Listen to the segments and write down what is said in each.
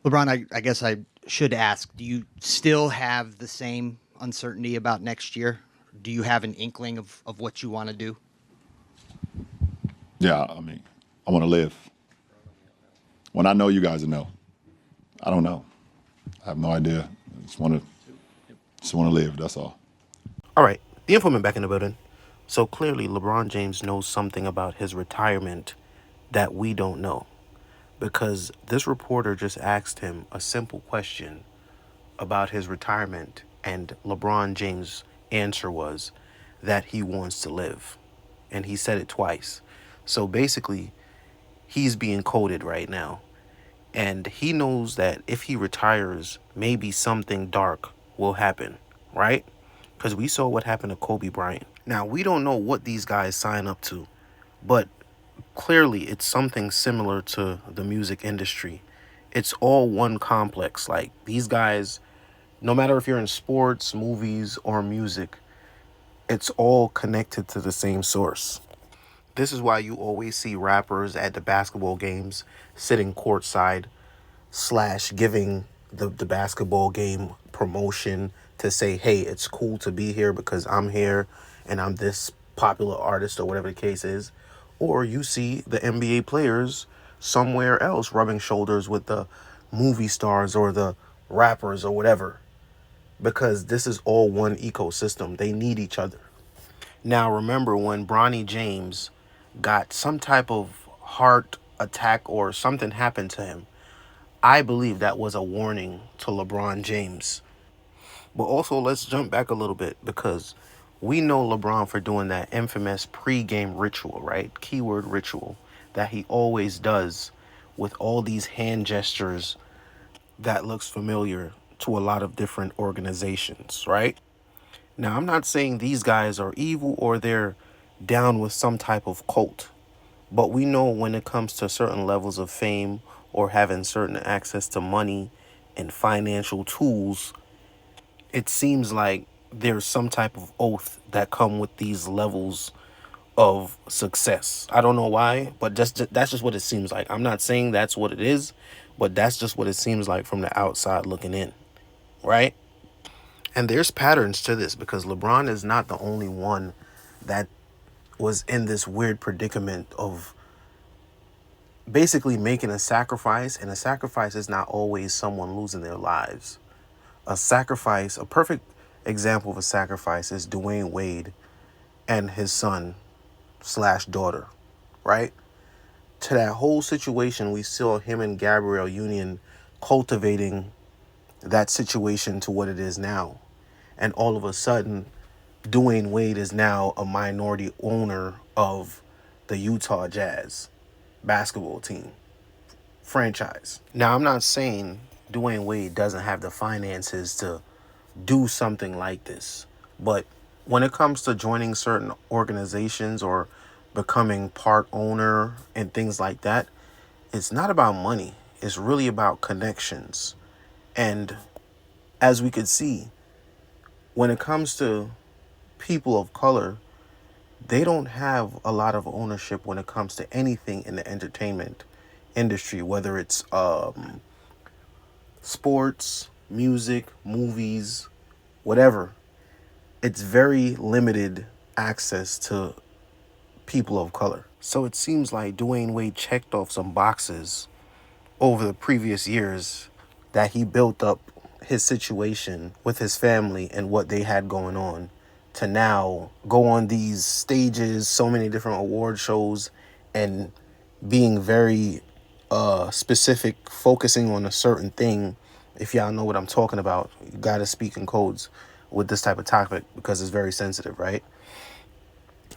LeBron, I guess I should ask, do you still have the same uncertainty about next year? Do you have an inkling of what you want to do? Yeah, I mean, I want to live. When I know, you guys will know. I don't know. I have no idea. I just want to live. That's all. All right, the informant back in the building. So clearly, LeBron James knows something about his retirement that we don't know. Because this reporter just asked him a simple question about his retirement, and LeBron James' answer was that he wants to live. And he said it twice. So basically, he's being coded right now. And he knows that if he retires, maybe something dark will happen, right? Because we saw what happened to Kobe Bryant. Now, we don't know what these guys sign up to, but clearly it's something similar to the music industry. It's all one complex. Like, these guys, no matter if you're in sports, movies, or music, it's all connected to the same source. This is why you always see rappers at the basketball games sitting courtside slash giving the basketball game promotion to say, hey, it's cool to be here because I'm here and I'm this popular artist or whatever the case is. Or you see the NBA players somewhere else rubbing shoulders with the movie stars or the rappers or whatever, because this is all one ecosystem. They need each other. Now, remember when Bronny James got some type of heart attack or something happened to him, I believe that was a warning to LeBron James. But also, let's jump back a little bit because we know LeBron for doing that infamous pre-game ritual, right? Keyword ritual that he always does with all these hand gestures that looks familiar to a lot of different organizations, right? Now, I'm not saying these guys are evil or they're down with some type of cult, but we know when it comes to certain levels of fame or having certain access to money and financial tools, it seems like there's some type of oath that come with these levels of success. I don't know why, but that's just what it seems like. I'm not saying that's what it is, but that's just what it seems like from the outside looking in, right? And there's patterns to this because LeBron is not the only one that was in this weird predicament of basically making a sacrifice, and a sacrifice is not always someone losing their lives. A sacrifice, a perfect example of a sacrifice is Dwayne Wade and his son slash daughter, right? To that whole situation, we saw him and Gabrielle Union cultivating that situation to what it is now. And all of a sudden, Dwayne Wade is now a minority owner of the Utah Jazz basketball team franchise. Now, I'm not saying Dwayne Wade doesn't have the finances to do something like this, but when it comes to joining certain organizations or becoming part owner and things like that, it's not about money. It's really about connections. And as we could see, when it comes to people of color, they don't have a lot of ownership when it comes to anything in the entertainment industry, whether it's sports, music, movies, whatever. It's very limited access to people of color. So it seems like Dwayne Wade checked off some boxes over the previous years that he built up his situation with his family and what they had going on to now go on these stages, so many different award shows, and being very specific, focusing on a certain thing. If y'all know what I'm talking about, you gotta speak in codes with this type of topic because it's very sensitive, right?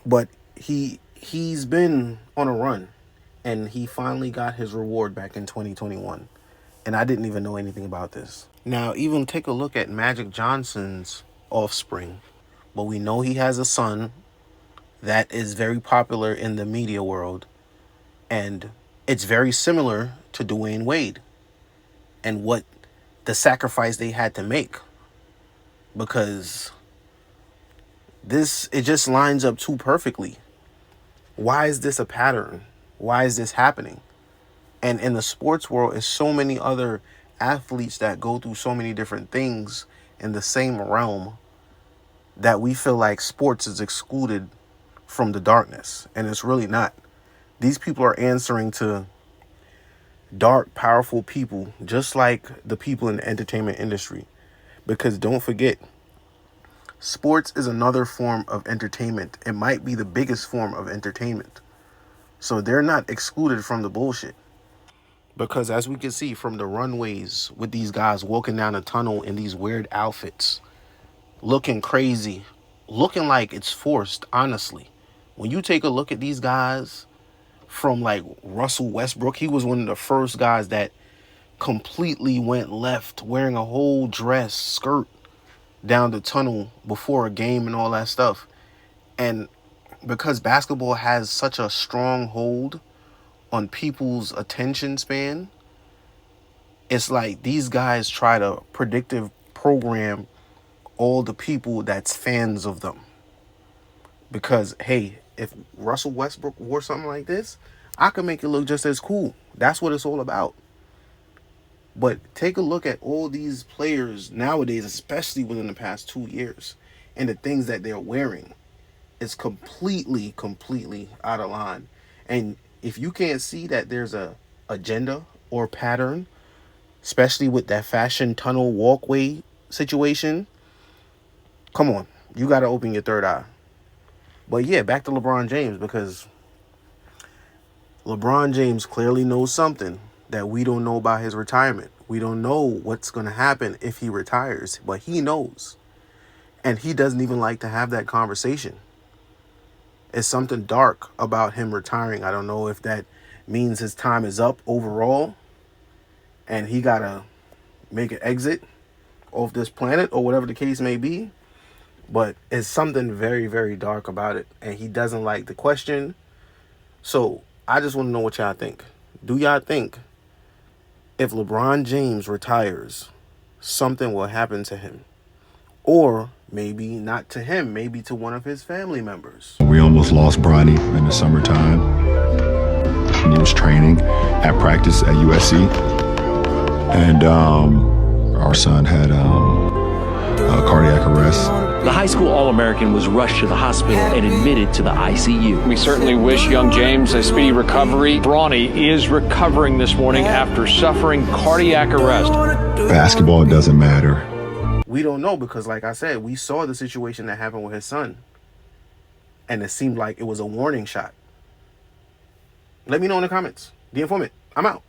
But he's been on a run, and he finally got his reward back in 2021. And I didn't even know anything about this. Now, even take a look at Magic Johnson's offspring. But we know he has a son that is very popular in the media world, and it's very similar to Dwayne Wade and what the sacrifice they had to make, because this, it just lines up too perfectly. Why is this a pattern? Why is this happening? And in the sports world, is so many other athletes that go through so many different things in the same realm that we feel like sports is excluded from the darkness, and it's really not. These people are answering to dark, powerful people, just like the people in the entertainment industry. Because don't forget, sports is another form of entertainment. It might be the biggest form of entertainment. So they're not excluded from the bullshit. Because as we can see from the runways with these guys walking down a tunnel in these weird outfits, looking crazy, looking like it's forced, honestly. When you take a look at these guys, from like Russell Westbrook, he was one of the first guys that completely went left, wearing a whole dress, skirt down the tunnel before a game and all that stuff. And because basketball has such a strong hold on people's attention span, it's like these guys try to predictive program all the people that's fans of them. Because, hey, if Russell Westbrook wore something like this, I could make it look just as cool. That's what it's all about. But take a look at all these players nowadays, especially within the past 2 years, and the things that they're wearing. It's completely out of line. And if you can't see that there's a agenda or pattern, especially with that fashion tunnel walkway situation, come on, you got to open your third eye. But yeah, back to LeBron James, because LeBron James clearly knows something that we don't know about his retirement. We don't know what's going to happen if he retires, but he knows. And he doesn't even like to have that conversation. It's something dark about him retiring. I don't know if that means his time is up overall and he got to make an exit off this planet or whatever the case may be. But it's something very dark about it. And he doesn't like the question. So I just want to know what y'all think. Do y'all think if LeBron James retires, something will happen to him? Or maybe not to him, maybe to one of his family members. We almost lost Bronny in the summertime. He was training at practice at USC. And our son had cardiac arrest. The high school All-American was rushed to the hospital and admitted to the ICU. We certainly wish young James a speedy recovery. Bronny is recovering this morning after suffering cardiac arrest. Basketball doesn't matter. We don't know because, like I said, we saw the situation that happened with his son. And it seemed like it was a warning shot. Let me know in the comments. The Informant, I'm out.